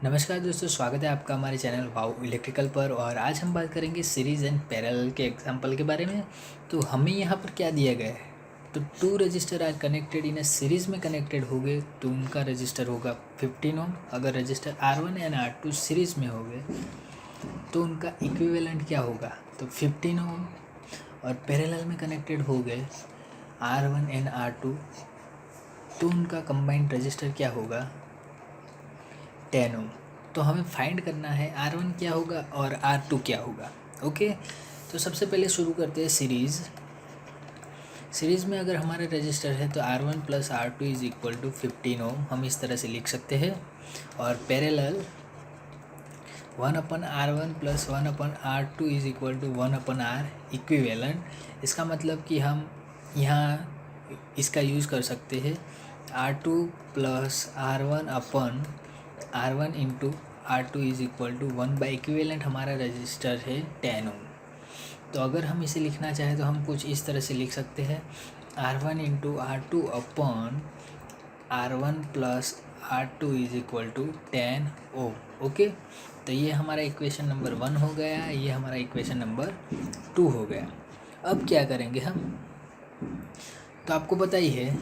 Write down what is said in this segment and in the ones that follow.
नमस्कार दोस्तों, स्वागत है आपका हमारे चैनल वाओ इलेक्ट्रिकल पर। और आज हम बात करेंगे सीरीज़ एंड पैरेलल के एग्जांपल के बारे में। तो हमें यहाँ पर क्या दिया गया है, तो two resistor are connected in a series में कनेक्टेड हो गए तो उनका रजिस्टर होगा 15 ओम। अगर register R1 and R2 series में हो गए तो उनका इक्विवेलेंट क्या होगा, तो 15 ओम। और पैरेलल में कनेक्टेड हो गए R1 एंड R2 तो उनका कंबाइंड रजिस्टर क्या होगा, 10 ओम। तो हमें फाइंड करना है R1 क्या होगा और R2 क्या होगा। ओके, तो सबसे पहले शुरू करते हैं सीरीज़ में अगर हमारा रजिस्टर है तो R1 plus R2 is equal to 15 ohm, हम इस तरह से लिख सकते हैं। और parallel 1/R1 plus 1/R2 is equal to 1/R equivalent. इसका मतलब कि हम यहाँ इसका यूज़ कर सकते हैं R2 plus R1 into R2 is equal to 1 by equivalent. हमारा रजिस्टर है 10 ओम। तो अगर हम इसे लिखना चाहें तो हम कुछ इस तरह से लिख सकते हैं R1 इंटू R2 अपन R1 plus R2 is equal to 10 ohm. Okay, तो ये हमारा इक्वेशन नंबर 1 हो गया, ये हमारा इक्वेशन नंबर 2 हो गया। अब क्या करेंगे हम, तो आपको पता ही है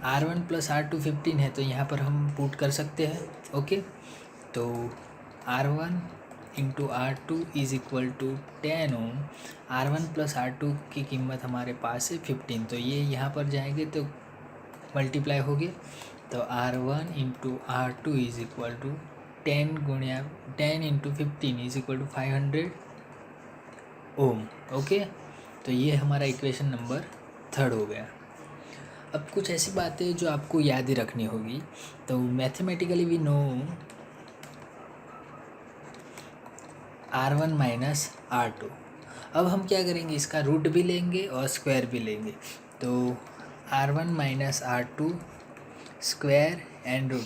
R1 प्लस R2 15 है, तो यहाँ पर हम पुट कर सकते हैं। ओके, तो R1 into R2 is equal to 10 ohm. R1 plus R2 की कीमत हमारे पास है 15, तो ये यहाँ पर जाएंगे तो मल्टीप्लाई होगी। तो R1 into R2 is equal to 10 into 15 is equal to 500 ohm. Okay, तो ये हमारा इक्वेशन नंबर 3 हो गया। अब कुछ ऐसी बातें जो आपको याद ही रखनी होगी। तो mathematically we know R1 minus R2। अब हम क्या करेंगे, इसका रूट भी लेंगे और स्क्वायर भी लेंगे। तो R1 minus R2 square and root,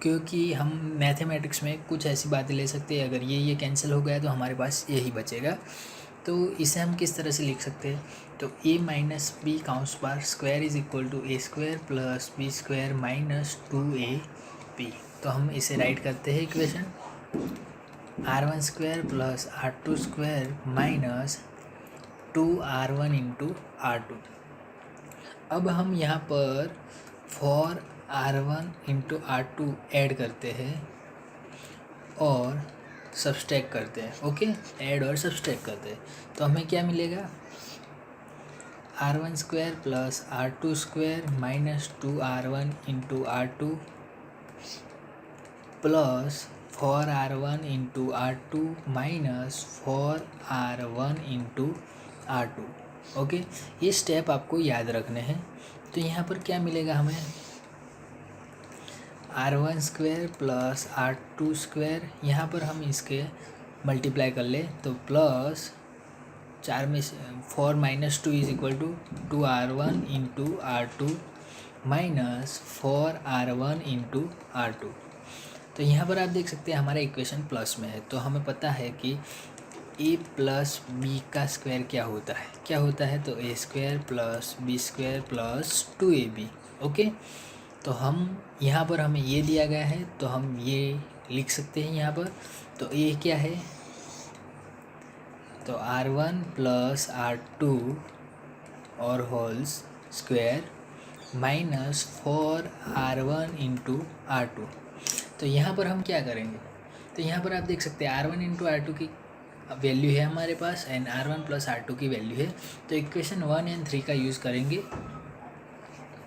क्योंकि हम मैथमेटिक्स में कुछ ऐसी बातें ले सकते हैं, अगर ये कैंसिल हो गया तो हमारे पास यही बचेगा। तो इसे हम किस तरह से लिख सकते हैं, तो a minus b counts bar square is equal to a square plus B square minus 2ab। तो हम इसे राइट करते हैं equation R1 square plus R2 square minus 2R1 into R2। अब हम यहाँ पर for R1 into R2 add करते हैं और सब्सट्रैक्ट करते हैं। ओके, ऐड और सब्सट्रैक्ट करते हैं तो हमें क्या मिलेगा, R1 square plus R2 square minus 2R1 into R2 plus 4R1 into R2 minus 4R1 into R2। Okay, ये स्टेप आपको याद रखने हैं। तो यहाँ पर क्या मिलेगा हमें, R1 square plus R2 square, यहाँ पर हम इसके मल्टीप्लाई कर ले तो प्लस 4 में 4 minus 2 is equal to 2R1 into R2 minus 4R1 into R2। तो यहाँ पर आप देख सकते हैं हमारा इक्वेशन प्लस में है, तो हमें पता है कि a प्लस बी का स्क्वायर क्या होता है, तो a square plus B square plus 2ab। Okay, तो हम यहाँ पर हमें ये दिया गया है तो हम ये लिख सकते हैं यहाँ पर। तो a क्या है, तो R1 प्लस R2 और holes square minus 4R1 into R2। तो यहाँ पर हम क्या करेंगे, तो यहाँ पर आप देख सकते हैं R1 इंटू R2 की वैल्यू है हमारे पास एंड R1 प्लस R2 की वैल्यू है। तो इक्वेशन 1 एंड 3 का यूज़ करेंगे।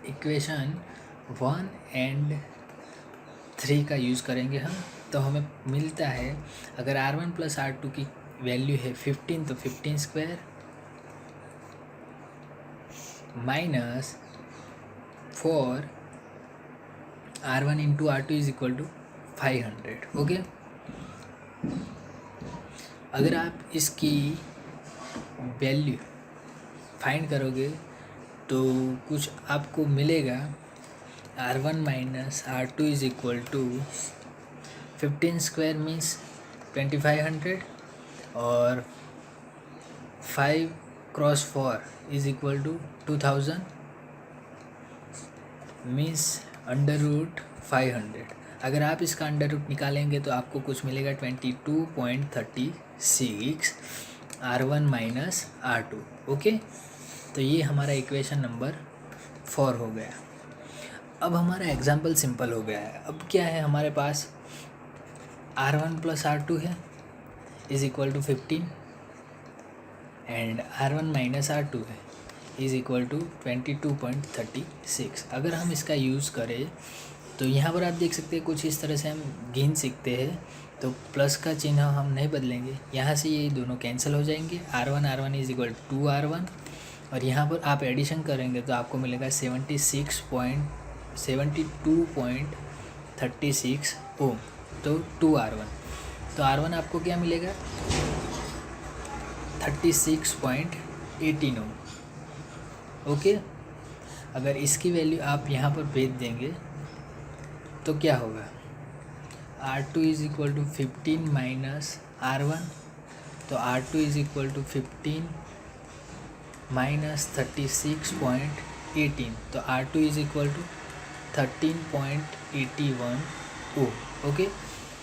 इक्वेशन 1 एंड 3 का यूज़ करेंगे हम, तो हमें मिलता है अगर R1 प्लस R2 की वैल्यू है 15 तो 15 square minus 4R1 into R2 is equal to 500। Okay, अगर आप इसकी वैल्यू फाइंड करोगे तो कुछ आपको मिलेगा, R1 minus R2 is equal to 15 square means 2500 और 5 cross 4 is equal to 2000 means under root 500। अगर आप इसका अंडर रूट निकालेंगे तो आपको कुछ मिलेगा 22.36 R1 माइनस R2। ओके, तो ये हमारा इक्वेशन नंबर 4 हो गया। अब हमारा एग्जाम्पल सिंपल हो गया है। अब क्या है हमारे पास, R1 प्लस R2 है is equal to 15 and R1 minus R2 है इज़ इक्वल टू 22.36। अगर हम इसका यूज़ करें तो यहाँ पर आप देख सकते हैं कुछ इस तरह से हम गिन सीखते हैं। तो प्लस का चिन्ह हम नहीं बदलेंगे, यहाँ से ये दोनों कैंसिल हो जाएंगे। R1 is equal to 2R1 और यहाँ पर आप एडिशन करेंगे तो आपको मिलेगा 72.36 ओम, तो 2R1। तो R1 आपको क्या मिलेगा 36.18 ओम। ओके, अगर इसकी वैल्यू आप यहाँ पर भेज देंगे तो क्या होगा, R2 is equal to 15 minus R1, तो R2 is equal to 15 minus 36.18, तो R2 is equal to 13.81 ohm. Okay,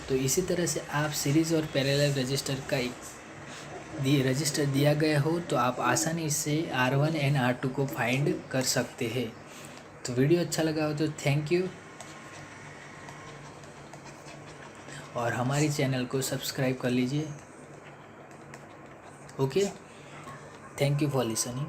तो इसी तरह से आप सीरीज़ और पैरेलल रजिस्टर का रजिस्टर दिया गया हो तो आप आसानी से R1 एंड R2 को फाइंड कर सकते हैं। तो वीडियो अच्छा लगा हो तो थैंक यू, और हमारी चैनल को सब्सक्राइब कर लीजिए। Okay, thank you for listening.